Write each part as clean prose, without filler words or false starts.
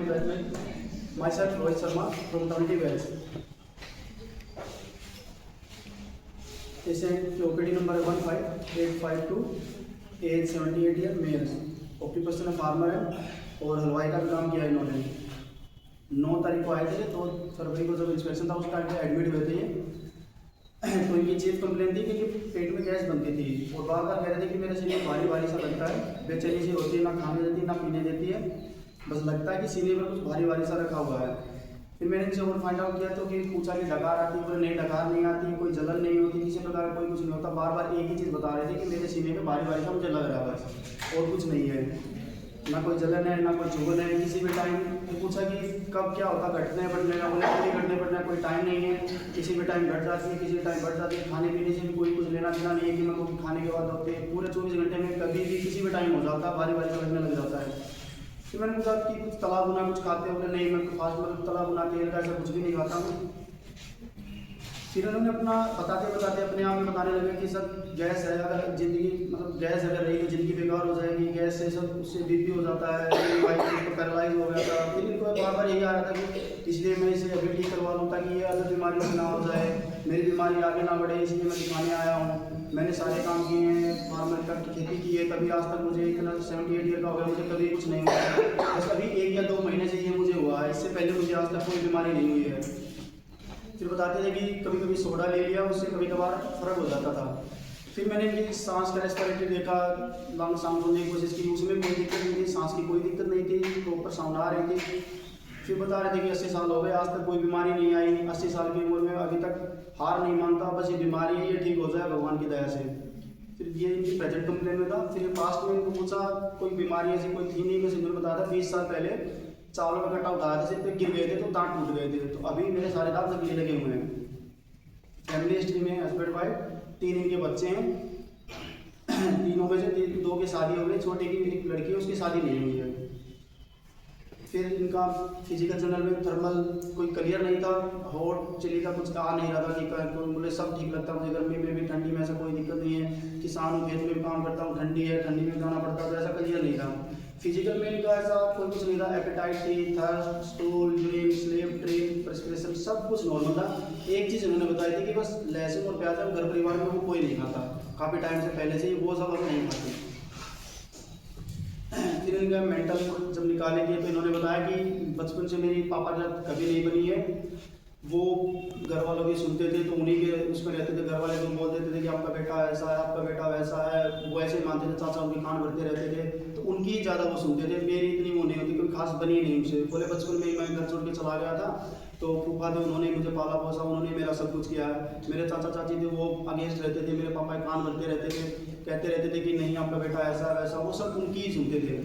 Myself Rohit Sharma from 20 Wells. Patient OPD number 15852, age 78 year, male, occupation farmer है और हलवाई का भी काम किया है इन्होंने। 9 तारीख को आए थे, 2 फरवरी को जब इंस्पेक्शन था उस टाइम पे एडमिट हुए थे ये। तो इनकी चीफ कंप्लेंट थी कि पेट में गैस बनती थी और बार बार कह रहे थे कि मेरे सीने भारी भारी सा लगता है, बेचैनी सी होती है, ना खाने देती है ना पीने देती है, बस लगता है कि सीने में कुछ भारी भारी सा रखा हुआ है। फिर मैंने इनसे और फाइंड आउट किया तो कि पूछा कि डकार आती है, नहीं डकार नहीं आती, कोई जलन नहीं होती, किसी प्रकार कोई कुछ नहीं होता। बार बार एक ही चीज़ बता रहे थे कि मेरे सीने में भारी भारी सा मुझे लग रहा है, बस और कुछ नहीं है, ना कोई जलन है ना कोई चुभन है। किसी भी टाइम पूछा कि कब क्या होता, घटने बढ़ने का, उन्हें घटने बढ़ने कोई टाइम नहीं है, किसी भी टाइम घट जाती है, किसी भी टाइम बढ़ जाती है। खाने पीने से भी कोई कुछ लेना देना नहीं है कि मेरे को खाने के बाद होते हैं, पूरे 24 घंटे में कभी भी किसी भी टाइम हो जाता है, भारी भारी सा लगने लग जाता है। फिर मैंने पूछा कि कुछ तला भुना कुछ खाते हो? नहीं, मैं फास्ट फूड तला भुना तेल का ऐसा कुछ भी नहीं खाता हूँ। फिर उन्होंने अपना बताते बताते अपने आप में बताने लगे कि सब गैस है, अगर ज़िंदगी मतलब गैस अगर रही तो ज़िंदगी बेकार हो जाएगी, गैस से सब उससे बीपी हो जाता है, वाइफ को पैरालाइज हो गया था। फिर इनको बार बार यही आ रहा था कि इसलिए मैं इसे अभी ठीक करवा लूँ ताकि ये अलग बीमारी ना हो जाए, मेरी बीमारी आगे ना बढ़े, इसलिए मैं दिखाने आया हूँ। मैंने सारे काम किए हैं, फार्मर का खेती की है, कभी आज तक मुझे इतना 78 ईयर का हो गया, मुझे कभी कुछ नहीं हुआ। बस अभी 1 या 2 महीने से ये मुझे हुआ है, इससे पहले मुझे आज तक कोई बीमारी नहीं हुई है। फिर बताते थे कि कभी कभी सोडा ले लिया, उससे कभी कभार फर्क हो जाता था। फिर मैंने इनकी सांस का रेस्पिरेटरी देखा, लंग साउंड सुनने की कोशिश की, उसमें कोई दिक्कत नहीं थी, सांस की कोई दिक्कत नहीं थी, प्रॉपर साउंड आ रही थी। फिर बता रहे थे कि 80 साल हो गए, आज तक कोई बीमारी नहीं आई, 80 साल की उम्र में अभी तक हार नहीं मानता, बस ये बीमारी है, ये ठीक हो जाए भगवान की दया से। फिर ये इनकी प्रेजेंट कंप्लेन में था। फिर पास्ट में इनको पूछा कोई बीमारी ऐसी कोई थी नहीं, मैं सिंपल बताया था 20 साल पहले चावलों का कट्टा उठाया था, सिर पे गिर गए थे तो दांत टूट गए थे, तो अभी मेरे सारे दांत नकली लगे हुए हैं। फैमिली हिस्ट्री में हस्बैंड वाइफ, 3 इनके बच्चे हैं, 3 में से 2 की शादी हो गई, छोटे की एक लड़की है उसकी शादी नहीं हुई है। फिर इनका फिजिकल जनरल में थर्मल कोई क्लियर नहीं था, हॉट चिली का कुछ आ नहीं रहा था कि मुझे सब ठीक लगता, मुझे गर्मी में भी ठंडी में ऐसा कोई दिक्कत नहीं है, किसान हूँ खेत में भी काम करता हूँ, ठंडी है ठंडी में जाना पड़ता है, तो ऐसा क्लियर नहीं था। फिजिकल में इनका ऐसा कोई कुछ नहीं था, एपेटाइट थी, thirst, stool, urine, sleep, drink, perspiration सब कुछ नॉर्मल था। एक चीज़ उन्होंने बताई थी कि बस लहसुन और प्याज घर परिवार में वो कोई नहीं खाता, काफ़ी टाइम से पहले से वो सब अब नहीं खाते। फिर इनका मेंटल जब निकालेंगे तो इन्होंने बताया कि बचपन से मेरी पापा के साथ कभी नहीं बनी है, वो घर वालों की सुनते थे तो उन्हीं के उसमें रहते थे, घर वाले तो बोल देते थे कि आपका बेटा ऐसा है, आपका बेटा वैसा है, वो ऐसे ही मानते थे, चाचा उनके कान भरते रहते थे, तो उनकी ज़्यादा वो सुनते थे, मेरी इतनी वो नहीं होती, कोई खास बनी नहीं उनसे। बोले बचपन में ही मैं घर छोड़ के चला गया था, तो फूफा थे उन्होंने मुझे पाला पोसा, उन्होंने मेरा सब कुछ किया है। मेरे चाचा चाची थे वो अगेंस्ट रहते थे, मेरे पापा कान भरते रहते थे, कहते रहते थे कि नहीं आपका बेटा ऐसा वैसा, वो सब उनकी ही सुनते थे।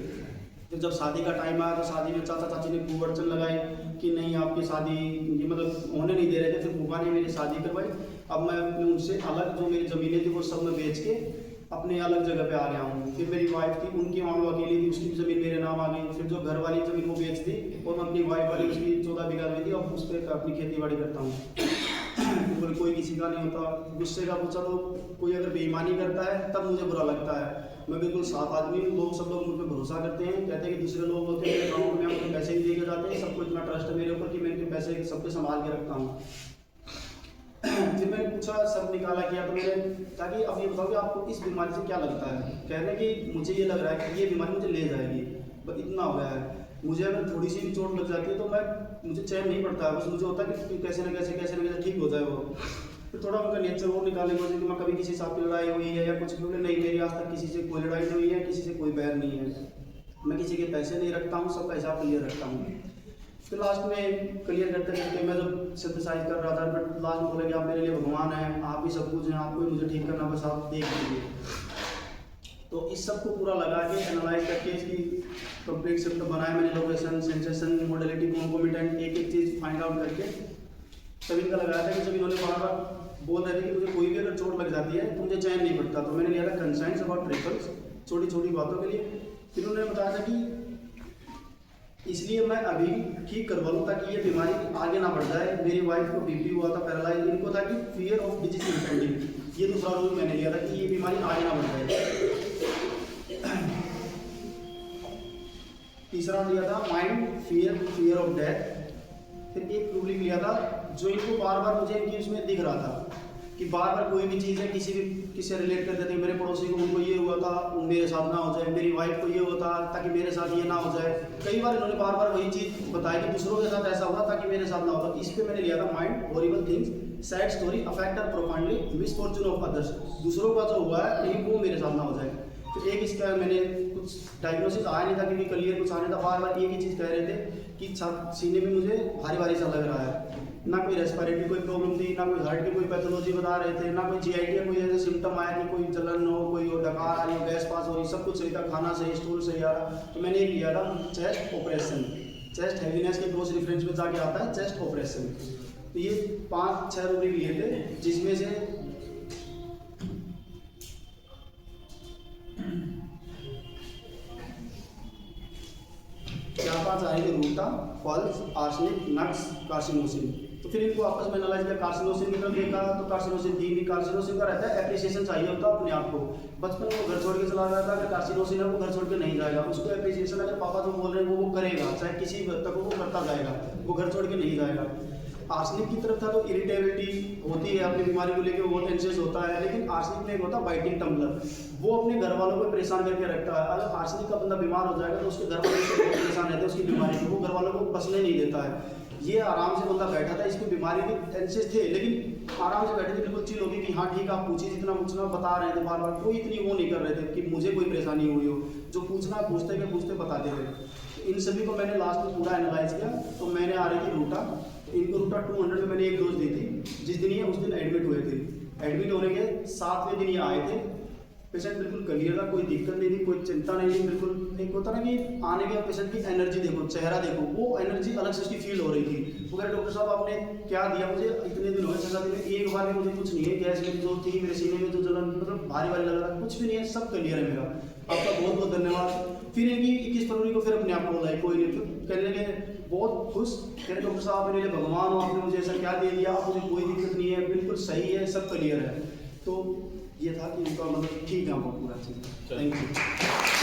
फिर जब शादी का टाइम आया तो शादी में चाचा चाची ने खूब अड़चन लगाई कि नहीं आपकी शादी मतलब होने नहीं दे रहे थे। फिर फूफा ने मेरी शादी करवाई। अब मैं उनसे अलग जो मेरी ज़मीनें थी वो सब मैं बेच के अपने अलग जगह पे आ गया हूँ। फिर मेरी वाइफ थी, उनकी मामलो अकेली थी, उसकी ज़मीन मेरे नाम आ गई। फिर जो घर वाली ज़मीन वो बेच दी और मैं अपनी वाइफ वाली उसकी 14 बीघा में थी, अब उस पर अपनी खेती बाड़ी करता हूँ। कोई किसी का नहीं होता। गुस्से का पूछा तो कोई अगर बेईमानी करता है तब मुझे बुरा लगता है। मैं बिल्कुल साफ आदमी हूँ, लोग सब लोग मुझ पर भरोसा करते हैं, कहते हैं कि दूसरे लोग होते हैं गाँव में अपने पैसे ही देके जाते हैं, सबको इतना ट्रस्ट है मेरे ऊपर कि मैं इनके पैसे सबके संभाल के रखता हूँ। फिर मैंने पूछा, सब निकाला किया तो मैंने ताकि अब ये बताओ कि आपको इस बीमारी से क्या लगता है। कह रहे हैं कि मुझे ये लग रहा है कि ये बीमारी मुझे ले जाएगी, बस इतना हो गया है। मुझे अगर थोड़ी सी भी चोट लग जाती है तो मुझे चैन नहीं पड़ता है, बस मुझे होता है कि कैसे न कैसे ठीक हो जाए वो। फिर थोड़ा उनका नेचर वो निकालने की वजह कि मैं कभी किसी साथ की लड़ाई हुई है या कुछ भी नहीं, मेरी आज तक किसी से कोई लड़ाई नहीं हुई है, किसी से कोई बैर नहीं है, मैं किसी के पैसे नहीं रखता हूँ, सबका हिसाब क्लियर रखता हूँ। फिर लास्ट में क्लियर करते करते मैं जब सिंथेसाइज कर रहा था, बट लास्ट में बोले कि आप मेरे लिए भगवान हैं, आप ही सब कुछ हैं, आपको ही मुझे ठीक करना, बस आप देख लीजिए। तो इस सब को पूरा लगा के एनालाइज करके इसकी कंप्लीट सिम्टम बनाया मैंने, लोकेशन, सेंसेशन, मोडलिटी, कॉन्कोमिटेंट, एक एक चीज़ फाइंड आउट करके तब इनका लगाया था कि जब इन्होंने बार बार बोल रहे थे कि मुझे कोई भी अगर चोट लग जाती है तो मुझे चैन नहीं पड़ता, तो मैंने लिया था कंसाइंस अबाउट ट्रिपल्स, छोटी छोटी बातों के लिए। फिर उन्होंने बताया था कि इसलिए मैं अभी ठीक करवा लूँ ताकि ये बीमारी आगे ना बढ़ जाए। मेरी वाइफ को बीपी हुआ था, पैरालाइज, इनको था कि फियर ऑफ डिजीज इम्पेंडिंग, ये दूसरा रूल मैंने लिया था कि ये बीमारी आगे ना बढ़ जाए। तीसरा लिया था माइंड फियर ऑफ डेथ। फिर एक रूलिंग लिया था जो इनको बार बार मुझे इनकी उसमें दिख रहा था कि बार बार कोई भी चीज़ है किसी से रिलेट कर देते हैं, मेरे पड़ोसी को उनको ये हुआ था मेरे साथ ना हो जाए, मेरी वाइफ को ये होता ताकि मेरे साथ ये ना हो जाए। कई बार इन्होंने बार बार वही चीज़ बताई कि दूसरों के साथ ऐसा हुआ ताकि मेरे साथ ना होता। इस पे मैंने लिया था mind horrible things sad story affect और प्रोफाउंडली मिसफॉर्चून ऑफ अदर्स। दूसरों का जो हुआ है कहीं वो मेरे साथ ना हो जाए। तो एक इसका मैंने कुछ डायग्नोसिस आया नहीं था क्योंकि क्लियर कुछ आने था, बार बार एक ही चीज़ कह रहे थे कि सीने में मुझे भारी भारी सा लग रहा है। ना कोई रेस्पिरेटरी कोई प्रॉब्लम थी, ना कोई हार्ट की कोई पैथोलॉजी बता रहे थे, ना कोई जीआईटी या कोई ऐसा सिम्टम आया कि कोई जलन हो, कोई डकार आ रही हो, गैस पास हो रही, सब कुछ सही था, खाना सही, स्टूल सही आ रहा। तो मैंने एक लिया था चेस्ट ऑपरेशन। चेस्ट हैवीनेस के क्रॉस रेफरेंस में जाके आता है चेस्ट ऑपरेशन। तो ये 5-6 रूलिंग लिए थे जिसमें से चार 5 आए थे रूटा, पल्स, आर्सेनिक, नक्स, कार्सिनोसिन। तो फिर इनको आपस में एनालाइज किया, कार्सिनोसिन की तरफ देखा तो कार्सिनोसिन थी नहीं। कार्सिनोसिन का रहता है एप्रिसिएशन चाहिए होता है अपने आप को। बचपन में वो घर छोड़ के चला गया था, अगर कार्सिनोसिन है वो घर छोड़ के नहीं जाएगा, उसको एप्रिसिएशन अगर पापा जो बोल रहे हैं वो करेगा, चाहे किसी हद तक वो करता जाएगा, वो घर छोड़ के नहीं जाएगा। आर्सेनिक की तरफ था तो इरिटेबिलिटी होती है, अपनी बीमारी को लेकर बहुत एंशियस होता है। लेकिन आर्सेनिक में एक होता है बाइटिंग टम्बलर, वो अपने घर वालों को परेशान करके रखता है। अगर आर्सेनिक का बंदा बीमार हो जाएगा तो उसके घर वाले से परेशान रहते हैं उसकी बीमारी से, वो घर वालों को बसने नहीं देता है। ये आराम से बंदा बैठा था, इसकी बीमारी के एंशियस थे लेकिन आराम से बैठे थे, बिल्कुल चिल होगी कि हाँ ठीक है आप पूछिए, जितना पूछना बता रहे थे, बार बार कोई इतनी वो नहीं कर रहे थे कि मुझे कोई परेशानी हुई हो, जो पूछना पूछते बताते थे। इन सभी को मैंने लास्ट में पूरा एनालाइज किया तो मैंने आ रही थी रूटा, इनको रूटा 200 में मैंने एक डोज दी थी। जिस दिन ये उस दिन एडमिट हुए थे, एडमिट होने के 7वें दिन ये आए थे। पेशेंट बिल्कुल क्लियर था, कोई दिक्कत नहीं थी, कोई चिंता नहीं थी, बिल्कुल एक होता ना कि आने के पेशेंट की एनर्जी देखो, चेहरा देखो, वो एनर्जी अलग से उसकी फील हो रही थी। वो कह रहे डॉक्टर साहब आपने क्या दिया मुझे, इतने दिन हो गए 6 दिन में एक बार भी मुझे कुछ नहीं है, गैस मेरी जो थी मेरे सीने में जो जलन मतलब भारी भारी लग रहा था, कुछ भी नहीं है, सब क्लियर है मेरा, आपका बहुत बहुत धन्यवाद। फिर इनकी 21 फरवरी को फिर अपने आप को बोला कोई नहीं, फिर कहने लगे बहुत खुश, कह रहे डॉक्टर साहब मेरे लिए भगवान हो, आपने मुझे ऐसा क्या दे दिया, मुझे कोई दिक्कत नहीं है, बिल्कुल सही है, सब क्लियर है। तो ये था कि उनका मतलब ठीक है, आपको पूरा चीज़। Thank you.